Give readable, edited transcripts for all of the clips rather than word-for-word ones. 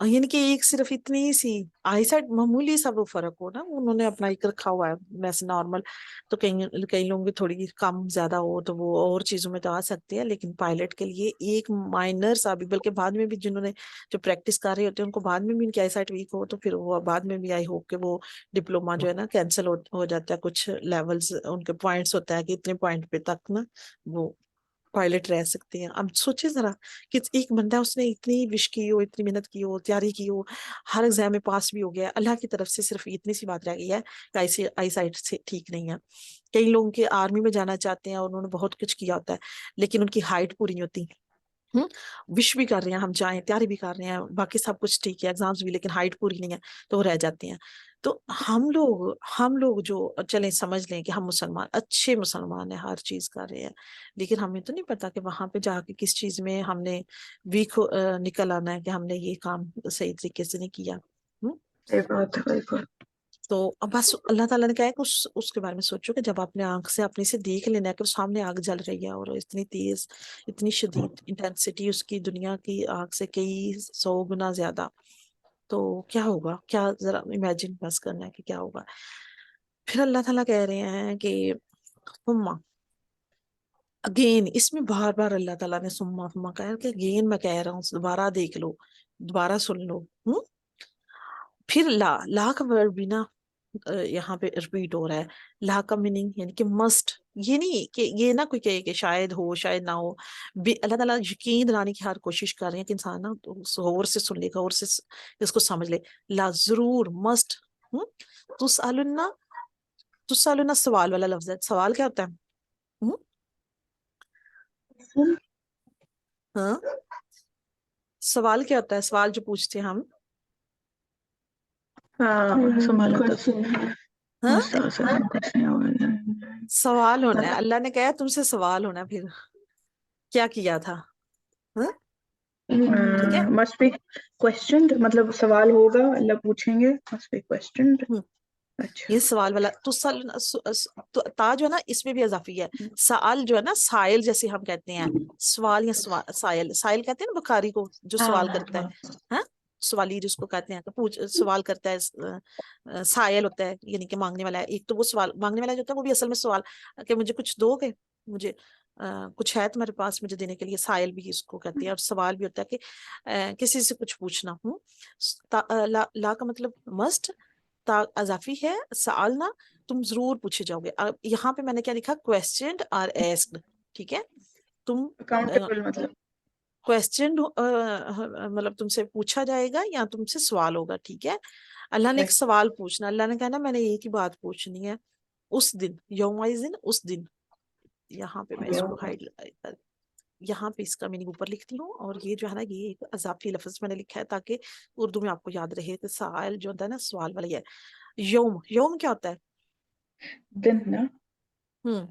یعنی کہ ایک صرف اتنی سی آئی سائٹ معمولی سا وہ فرق ہو نا, انہوں نے اپنا ایک رکھا ہوا ہے ویسے نارمل, تو کئی لوگوں کی تھوڑی کم زیادہ ہو تو وہ اور چیزوں میں تو آ سکتے ہیں, لیکن پائلٹ کے لیے ایک مائنر سا بھی, بلکہ بعد میں بھی جنہوں نے جو پریکٹس کر رہے ہوتے ہیں ان کو بعد میں بھی ان کی آئی سائٹ ویک ہو تو پھر وہ بعد میں بھی آئی ہوپ کہ وہ ڈپلوما جو ہے نا کینسل ہو جاتا ہے, کچھ لیولز ان کے پوائنٹس ہوتا ہے کہ اتنے پوائنٹ پہ تک نا وہ پائلٹ رہ سکتے ہیں. اب سوچے ذرا کہ ایک بندہ اس نے اتنی وش کی ہو, اتنی محنت کی ہو, تیاری کی ہو, ہر ایگزام میں پاس بھی ہو گیا, اللہ کی طرف سے صرف اتنی سی بات رہ گئی ہے کہ آئی سائٹ سے ٹھیک نہیں ہے. کئی لوگوں کے آرمی میں جانا چاہتے ہیں اور انہوں نے بہت کچھ کیا ہوتا ہے لیکن ان کی ہائٹ پوری نہیں ہوتی, وش بھی کر رہے ہیں ہم جائیں, تیاری بھی کر رہے ہیں, باقی سب کچھ ٹھیک ہے, ایگزامس بھی, لیکن ہائٹ پوری نہیں ہے تو وہ رہ جاتے ہیں. تو ہم لوگ جو چلیں سمجھ لیں کہ ہم مسلمان اچھے مسلمان ہیں, ہر چیز کر رہے ہیں, لیکن ہمیں تو نہیں پتا کہ وہاں پہ جا کے کس چیز میں ہم نے ویک نکل آنا ہے کہ ہم نے یہ کام صحیح طریقے سے نہیں کیا. صحیح بات ہے, بالکل. تو اب بس اللہ تعالیٰ نے کہا ہے کہ اس کے بارے میں سوچو کہ جب اپنے آنکھ سے اپنی سے دیکھ لینا ہے کہ سامنے آگ جل رہی ہے اور اتنی تیز, اتنی شدید انٹینسٹی اس کی دنیا کی آگ سے کئی 100 گنا زیادہ, تو کیا ہوگا, کیا ذرا امیجن بس کرنا ہے کہ کیا ہوگا. پھر اللہ تعالیٰ کہہ رہے ہیں کہ سما, اگین اس میں بار بار اللہ تعالیٰ نے سما کہا کہ اگین میں کہہ رہا ہوں, دوبارہ دیکھ لو, دوبارہ سن لو. پھر لا کا ورڈ بھی نا یہاں پہ ریپیٹ ہو رہا ہے. لا کا میننگ یعنی کہ مسٹ, یہ نہیں کہ یہ نہ کوئی کہے کہ شاید ہو شاید نہ ہو, اللہ تعالیٰ یقین دلانے کی ہر کوشش کر رہے ہیں کہ انسان نا غور سے سن لے, غور سے اس کو سمجھ لے. لا ضرور مسٹ. تسالنا سوال والا لفظ ہے, سوال کیا ہوتا ہے؟ ہاں, سوال کیا ہوتا ہے, سوال جو پوچھتے ہیں ہم, ہاں سوال ہونا ہے. اللہ نے کہا تم سے سوال ہونا, پھر کیا کیا تھا, ٹھیک ہے. must be questioned, مطلب سوال ہوگا, اللہ پوچھیں گے, must be questioned. اچھا, یہ سوال والا تا جو ہے نا اس میں بھی اضافی ہے. سوال جو ہے نا سائل جیسے ہم کہتے ہیں, سوال یا سائل, سائل کہتے ہیں نا بخاری کو جو سوال کرتا ہے, ہاں سوالی جس کو کہتے ہیں, سوال کرتا ہے, سائل ہوتا ہے یعنی کہ مانگنے والا ہے. ایک تو وہ سوال مانگنے والا جو ہوتا ہے وہ بھی اصل میں سوال کہ مجھے کچھ دو گے, مجھے کچھ ہے تمہارے پاس مجھے دینے کے لیے, سائل بھی اس کو کہتے ہیں. اور سوال بھی ہوتا ہے کہ کسی سے کچھ پوچھنا. لا کا مطلب مسٹ, تا اضافی ہے, سوالنا تم ضرور پوچھے جاؤ گے. یہاں پہ میں نے کیا لکھا, کوسچنڈ اور ایسکڈ, ٹھیک ہے. تم اکاؤنٹیبل مطلب کوسچنڈ مطلب تم سے پوچھا جائے گا یا تم سے سوال ہوگا, ٹھیک ہے. اللہ نے ایک سوال پوچھنا, اللہ نے کہا نا میں نے ایک ہی بات پوچھنی ہے اس دن, یوم دن, اس دن. یہاں پہ میں اس کو ہائڈ یہاں پہ اس کا میننگ اوپر لکھتی ہوں, اور یہ جو ہے نا یہ ایک اضافی لفظ میں نے لکھا ہے تاکہ اردو میں آپ کو یاد رہے کہ سائل جو ہوتا ہے نا سوال والا ہے. یوم کیا ہوتا ہے, دن نا,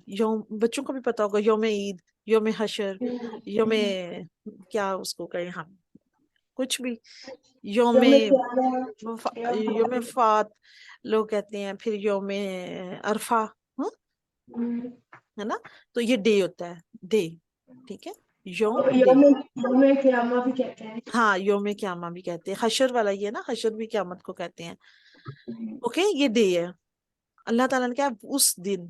یوم بچوں کو بھی پتا ہوگا, یوم عید, یوم حشر, یوم کیا اس کو کہیں ہم کچھ بھی, یوم فات لوگ کہتے ہیں, پھر یوم عرفہ ہے نا, تو یہ ڈے ہوتا ہے, ڈے, ٹھیک ہے. یوم قیامہ بھی کہتے ہیں, ہاں یوم قیامہ بھی کہتے ہیں. حشر والا یہ نا, حشر بھی قیامت کو کہتے ہیں. اوکے, یہ ڈے ہے. اللہ تعالیٰ نے کہا اس دن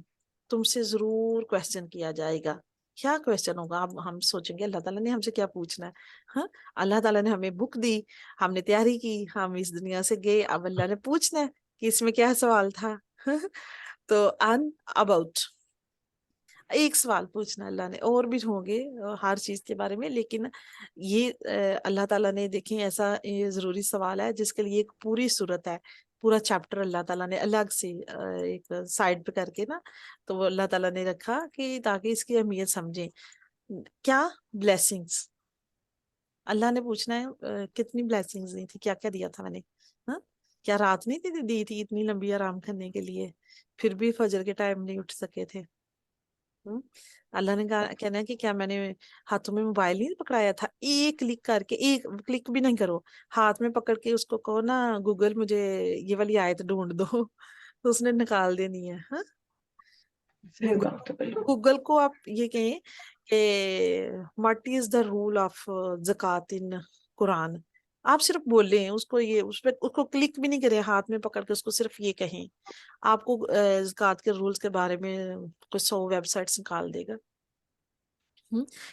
تم سے ضرور کویسچن کیا جائے گا. کیا کویسچن ہوگا, اب ہم سوچیں گے اللہ تعالیٰ نے ہم سے کیا پوچھنا ہے. ہاں, اللہ تعالیٰ نے ہمیں بک دی, ہم نے تیاری کی, ہم اس دنیا سے گئے, اب اللہ نے پوچھنا ہے کہ اس میں کیا سوال تھا. تو اباؤٹ ایک سوال پوچھنا اللہ نے, اور بھی ہوں گے ہر چیز کے بارے میں, لیکن یہ اللہ تعالیٰ نے دیکھیں ایسا یہ ضروری سوال ہے جس کے لیے ایک پوری صورت ہے, پورا چیپٹر اللہ تعالیٰ نے الگ سے ایک سائڈ پہ کر کے نا, تو وہ اللہ تعالیٰ نے رکھا کہ تاکہ اس کی اہمیت سمجھیں. کیا بلیسنگز اللہ نے پوچھنا ہے, کتنی بلیسنگز دی تھی, کیا کیا دیا تھا میں نے, کیا رات نہیں دی تھی اتنی لمبی آرام کرنے کے لیے, پھر بھی فجر کے ٹائم نہیں اٹھ سکے تھے. اللہ نے کہنا ہے کہ کیا میں نے ہاتھوں میں موبائل نہیں پکڑایا تھا, ایک کلک کر کے, ایک کلک بھی نہیں کرو, ہاتھ میں پکڑ کے اس کو کہو نا گوگل مجھے یہ والی آیت ڈھونڈ دو, تو اس نے نکال دینی ہے. ہاں, گوگل کو آپ یہ کہیں کہ what is the role of زکات ان قرآن, آپ صرف بولیں اس کو، یہ اس پہ اس کو کلک بھی نہیں کریں ہاتھ میں پکڑ کے، اس کو صرف یہ کہیں. آپ کو زکوٰۃ کے رولز کے بارے میں کوئی 100 ویب سائٹس نکال دے گا.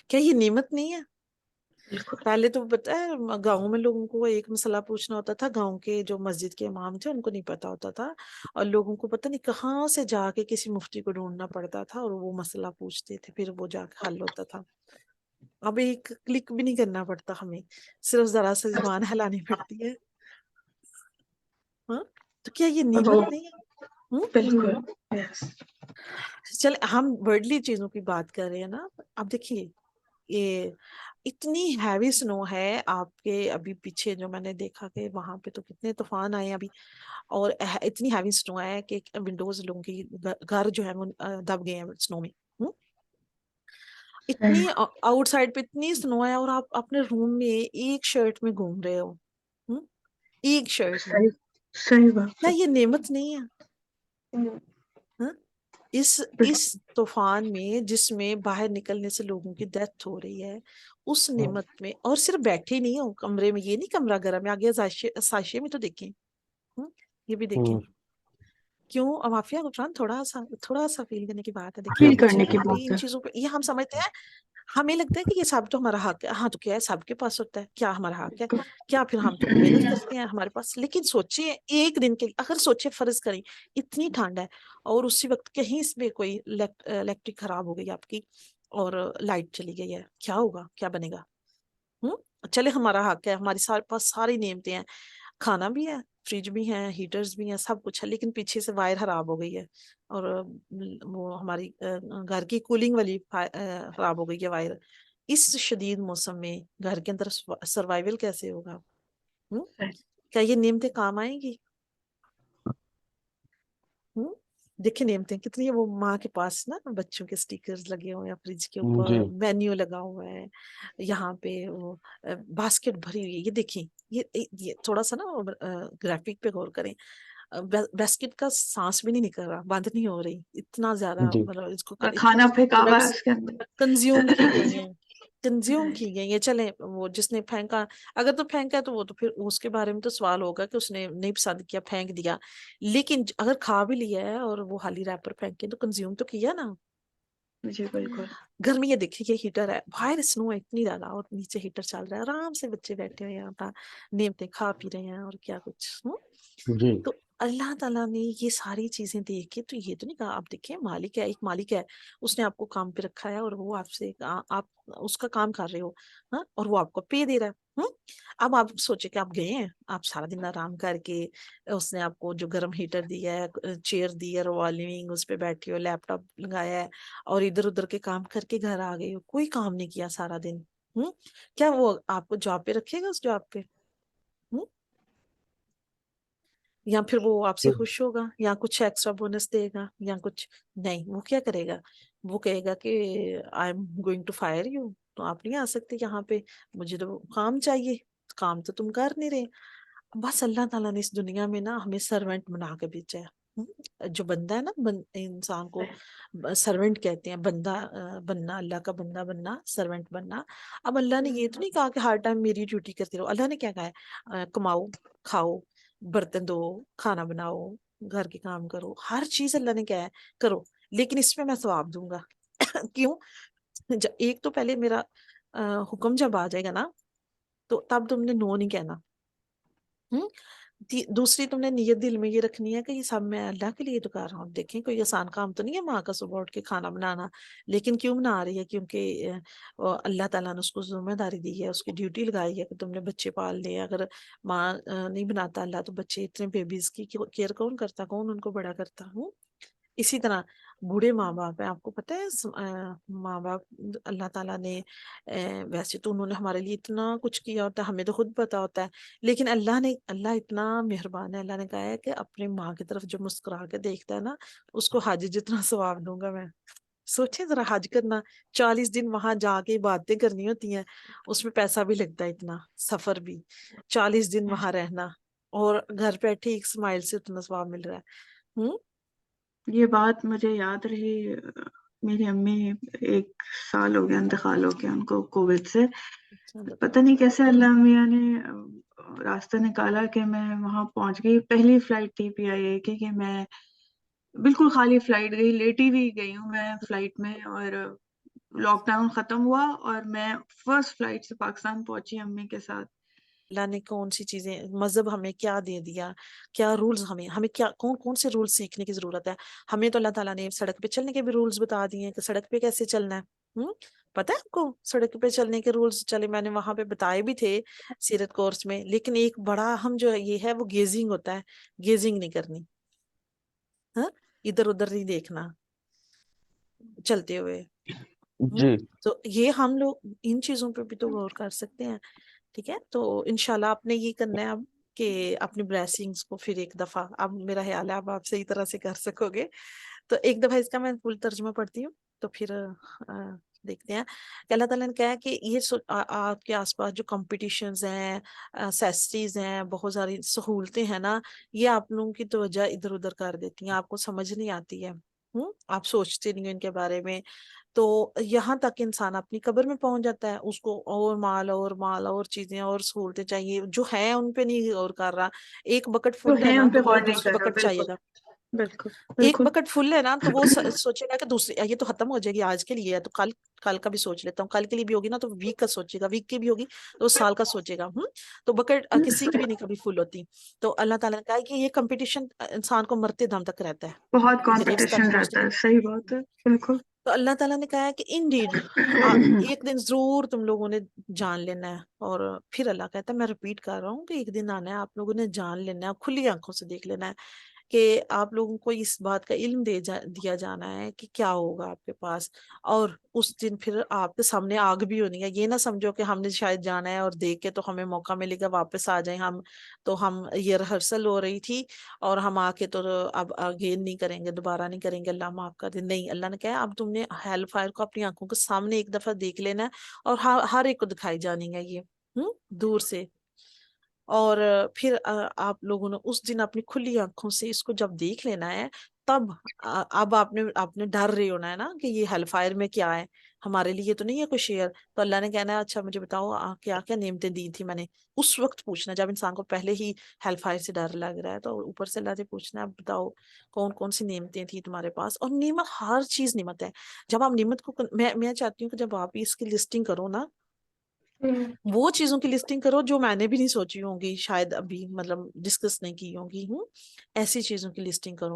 کیا یہ نعمت نہیں ہے؟ بالکل. پہلے تو پتہ ہے گاؤں میں لوگوں کو ایک مسئلہ پوچھنا ہوتا تھا، گاؤں کے جو مسجد کے امام تھے ان کو نہیں پتا ہوتا تھا، اور لوگوں کو پتہ نہیں کہاں سے جا کے کسی مفتی کو ڈھونڈنا پڑتا تھا اور وہ مسئلہ پوچھتے تھے، پھر وہ جا کے حل ہوتا تھا. اب ایک کلک بھی نہیں کرنا پڑتا ہمیں، صرف ذرا سے زبان ہلانی پڑتی ہے. ہاں تو کیا یہ نعمت نہیں ہے؟ بالکل. یس. چلے ہم ورڈلی چیزوں کی بات کر رہے ہیں نا. اب دیکھیے یہ اتنی ہیوی سنو ہے آپ کے ابھی پیچھے جو میں نے دیکھا کہ وہاں پہ تو کتنے طوفان آئے ابھی، اور اتنی ہیوی سنو ہے کہ ونڈوز لوگوں کی گھر جو ہے وہ دب گئے ہیں سنو میں. اتنی آؤٹ سائڈ پہ اتنی سنو ہے اور آپ اپنے روم میں ایک شرٹ میں گھوم رہے ہو، ایک شرٹ میں. صحیح بات کیا ہے. یہ نعمت نہیں ہے؟ اس طوفان میں جس میں باہر نکلنے سے لوگوں کی ڈیتھ ہو رہی ہے، اس نعمت میں، اور صرف بیٹھے نہیں ہو کمرے میں، یہ نہیں کمرہ گرم ہے، آگے ساشے میں تو دیکھیں، یہ بھی دیکھیں. کیوں عوافیہ غفران تھوڑا سا فیل کرنے کی بات ہے. دیکھیں فیل پیچھے کرنے کی ابھی بات ان ہے. چیزوں پہ یہ ہم سمجھتے ہیں، ہمیں لگتا ہے کہ یہ سب تو ہمارا حق ہے. ہاں تو کیا ہے، سب کے پاس ہوتا ہے، کیا ہمارا حق ہے؟ کیا پھر ہم تو محنت کرتے ہیں ہمارے پاس. لیکن سوچیں ایک دن کے لیے اگر سوچیں، فرض کریں اتنی ٹھنڈ ہے اور اسی وقت کہیں اس میں کوئی الیکٹرک خراب ہو گئی آپ کی اور لائٹ چلی گئی ہے، کیا ہوگا؟ کیا بنے گا؟ چلے ہمارا حق ہے، ہمارے پاس ساری نعمتیں ہیں، کھانا بھی ہے، فریج بھی ہے، ہیٹرز بھی ہیں، سب کچھ ہے، لیکن پیچھے سے وائر خراب ہو گئی ہے اور وہ ہماری گھر کی کولنگ والی خراب ہو گئی ہے وائر. اس شدید موسم میں گھر کے اندر سروائیول کیسے ہوگا؟ کیا یہ نعمتیں کام آئیں گی؟ دیکھیں نعمتیں کتنی ہے. وہ ماں کے پاس نا بچوں کے سٹیکرز لگے ہوئے ہیں، فریج کے اوپر مینیو لگا ہوا ہے، یہاں پہ وہ باسکٹ بھری ہوئی ہے. یہ دیکھیں یہ تھوڑا سا نا گرافک پہ غور کریں. باسکٹ کا سانس بھی نہیں نکل رہا، بند نہیں ہو رہی، اتنا زیادہ مطلب اس کو کھانا پھینکا ہوا ہے پروڈکٹس اس کے اندر. کنزیوم کی گئی ہیں، کنزیوم کی گئی ہیں. چلیں وہ جس نے پھینکا، اگر تو پھینکا تو وہ تو پھر اس کے بارے میں تو سوال ہوگا کہ اس نے نہیں پسند کیا پھینک دیا، لیکن اگر کھا بھی لیا ہے اور وہ خالی ریپر پھینکے تو کنزیوم تو کیا نا. جی بالکل. گھر میں یہ دیکھیے یہ ہیٹر ہے، باہر سنو ہے اتنی زیادہ اور نیچے ہیٹر چل رہا ہے، آرام سے بچے بیٹھے ہوئے ہیں اپنا نعمتیں کھا پی رہے ہیں اور کیا کچھ. تو اللہ تعالیٰ نے یہ ساری چیزیں دیکھ کے تو یہ تو نہیں کہا. آپ دیکھیں مالک ہے، ایک مالک ہے، اس نے آپ کو کام پہ رکھا ہے اور وہ آپ سے آپ اس کا کام کر رہے ہو اور وہ آپ کو پے دے رہا ہے. اب آپ سوچے کہ آپ گئے ہیں، آپ سارا دن آرام کر کے، اس نے آپ کو جو گرم ہیٹر دیا ہے، چیئر دی ہے، روالنگ اس پہ بیٹھی ہو، لیپ ٹاپ لگایا ہے اور ادھر ادھر کے کام کر کے گھر آ گئے ہو، کوئی کام نہیں کیا سارا دن. کیا وہ آپ کو جاب پہ رکھے گا؟ اس جاب پہ یا پھر وہ آپ سے خوش ہوگا یا کچھ ایکسٹرا بونس دے گا یا کچھ؟ نہیں. وہ کیا کرے گا؟ وہ کہے گا کہ I am going to fire you, تو آپ نہیں آ سکتے یہاں پہ، مجھے تو کام چاہیے، کام تو تم کر نہیں رہے. بس اللہ تعالیٰ نے اس دنیا میں نا ہمیں سرونٹ بنا کے بھیجا ہے. جو بندہ ہے نا، انسان کو سرونٹ کہتے ہیں، بندہ بننا، اللہ کا بندہ بننا، سرونٹ بننا. اب اللہ نے یہ تو نہیں کہا کہ ہر ٹائم میری ڈیوٹی کرتے رہو. اللہ نے کیا کہا ہے؟ کماؤ، کھاؤ، برتن دھو، کھانا بناؤ، گھر کے کام کرو، ہر چیز اللہ نے کیا ہے کرو، لیکن اس میں ثواب دوں گا. کیوں؟ ایک تو پہلے میرا حکم جب آ جائے گا نا تو تب تم نے نو نہیں کہنا. دوسری تم نے نیت دل میں یہ رکھنی ہے کہ یہ سب میں اللہ کے لیے تو کر رہا ہوں. دیکھیں کوئی آسان کام تو نہیں ہے ماں کا صبح اٹھ کے کھانا بنانا، لیکن کیوں بنا رہی ہے؟ کیونکہ اللہ تعالیٰ نے اس کو ذمہ داری دی ہے، اس کی ڈیوٹی لگائی ہے کہ تم نے بچے پال لے. اگر ماں نہیں بناتا اللہ تو بچے اتنے بیبیز کی کیئر کون کرتا، کون ان کو بڑا کرتا. اسی طرح بوڑھے ماں باپ ہیں، آپ کو پتہ ہے ماں باپ اللہ تعالیٰ نے ویسے تو انہوں نے ہمارے لیے اتنا کچھ کیا ہوتا ہے، ہمیں تو خود پتا ہوتا ہے، لیکن اللہ اتنا مہربان ہے. اللہ نے کہا ہے کہ اپنی ماں کی طرف جو مسکرا کے دیکھتا ہے نا اس کو حج جتنا ثواب دوں گا میں. سوچیں ذرا، حج کرنا 40 دن وہاں جا کے باتیں کرنی ہوتی ہیں، اس میں پیسہ بھی لگتا ہے اتنا، سفر بھی، 40 دن وہاں رہنا اور گھر بیٹھے ایک اسمائل سے اتنا ثواب مل رہا ہے. یہ بات مجھے یاد رہی میری امی 1 سال ہو گیا انتقال ہو گیا ان کو کووڈ سے. چلو پتہ نہیں کیسے اللہ میاں نے راستہ نکالا کہ میں وہاں پہنچ گئی. پہلی فلائٹ تھی PIA کی کہ میں بالکل خالی فلائٹ گئی, لیٹی ہوئی گئی ہوں میں فلائٹ میں, اور لاک ڈاؤن ختم ہوا اور میں فرسٹ فلائٹ سے پاکستان پہنچی امی کے ساتھ. اللہ نے کون سی چیزیں, مذہب ہمیں کیا دے دیا, کیا رولز ہمیں کیا کون سے رولز سیکھنے کی ضرورت ہے. ہمیں تو اللہ تعالیٰ نے سڑک پہ چلنے کے بھی رولز بتا دیے ہیں کہ سڑک پہ کیسے چلنا ہے. پتہ ہے آپ کو سڑک پہ چلنے کے رولز, چلے میں نے وہاں پہ بتائے بھی تھے سیرت کورس میں, لیکن ایک بڑا اہم جو یہ ہے وہ گیزنگ ہوتا ہے. گیزنگ نہیں کرنی, ہاں, ادھر ادھر نہیں دیکھنا چلتے ہوئے. جی تو یہ ہم لوگ ان چیزوں پہ بھی تو غور کر سکتے ہیں. ٹھیک ہے, تو انشاءاللہ آپ نے یہ کرنا ہے اب کہ اپنی بلیسنگز کو پھر ایک دفعہ, اب میرا خیال ہے اب آپ صحیح طرح سے کر سکو گے. تو ایک دفعہ اس کا میں فل ترجمہ پڑھتی ہوں تو پھر دیکھتے ہیں کہ اللہ تعالیٰ نے کہا کہ یہ آپ کے آس پاس جو کمپٹیشنز ہیں, سیسٹیز ہیں, بہت ساری سہولتیں ہیں نا, یہ آپ لوگوں کی توجہ ادھر ادھر کر دیتی ہیں, آپ کو سمجھ نہیں آتی ہے, آپ سوچتے نہیں ہیں ان کے بارے میں. تو یہاں تک انسان اپنی قبر میں پہنچ جاتا ہے, اس کو اور مال اور چیزیں اور سہولتیں چاہیے, جو ہیں ان پہ نہیں غور کر رہا. ایک بکٹ تو فل ہے ہے نا ان پہ تو وہ غور نہیں دوسری کر رہا. بکٹ چاہیے گا. بالکل ایک بالکل. بکٹ فل ہے نا تو وہ سوچے گا کہ دوسری یہ تو ختم ہو جائے گی, آج کے لیے ہے تو کل کا بھی سوچ لیتا ہوں, کل کے لیے بھی ہوگی نا تو ویک کا سوچے گا, ویک کی بھی ہوگی تو سال کا سوچے گا. تو بکٹ کسی کی بھی نہیں کبھی فل ہوتی. تو اللہ تعالیٰ نے کہا کہ یہ کمپٹیشن انسان کو مرتے دم تک رہتا ہے. بہت کمپٹیشن رہتا ہے. صحیح بات ہے, بالکل. تو اللہ تعالیٰ نے کہا کہ انڈیڈ ایک دن ضرور تم لوگوں نے جان لینا ہے. اور پھر اللہ کہتا ہے, میں ریپیٹ کر رہا ہوں کہ ایک دن آنا ہے, آپ لوگوں نے جان لینا ہے, کھلی آنکھوں سے دیکھ لینا ہے کہ آپ لوگوں کو اس بات کا علم دیا جانا ہے کہ کیا ہوگا آپ کے پاس. اور اس دن پھر آپ کے سامنے آگ بھی ہونی ہے. یہ نہ سمجھو کہ ہم نے شاید جانا ہے اور دیکھ کے تو ہمیں موقع ملے گا واپس آ جائیں ہم, تو ہم یہ ریہرسل ہو رہی تھی اور ہم آ کے تو اب اگین نہیں کریں گے, دوبارہ نہیں کریں گے, اللہ معاف کر دے. نہیں, اللہ نے کہا اب تم نے ہیل فائر کو اپنی آنکھوں کے سامنے ایک دفعہ دیکھ لینا ہے, اور ہر ایک کو دکھائی جانی ہے یہ دور سے. اور پھر آپ لوگوں نے اس دن اپنی کھلی آنکھوں سے اس کو جب دیکھ لینا ہے, تب اب آپ نے ڈر رہے ہونا ہے نا کہ یہ ہیل فائر میں کیا ہے, ہمارے لیے تو نہیں ہے کوئی شیئر. تو اللہ نے کہنا ہے اچھا مجھے بتاؤ کیا کیا نعمتیں دی تھی میں نے. اس وقت پوچھنا جب انسان کو پہلے ہی ہیل فائر سے ڈر لگ رہا ہے, تو اوپر سے اللہ سے پوچھنا ہے بتاؤ کون کون سی نعمتیں تھیں تمہارے پاس. اور نعمت, ہر چیز نعمت ہے. جب آپ نعمت کو میں چاہتی ہوں کہ جب آپ اس کی لسٹنگ کرو نا, وہ چیزوں کی لسٹنگ کرو جو میں نے بھی نہیں سوچی ہوں گی, شاید ابھی مطلب ڈسکس نہیں کی ہوں گی, ایسی چیزوں کی لسٹنگ کرو.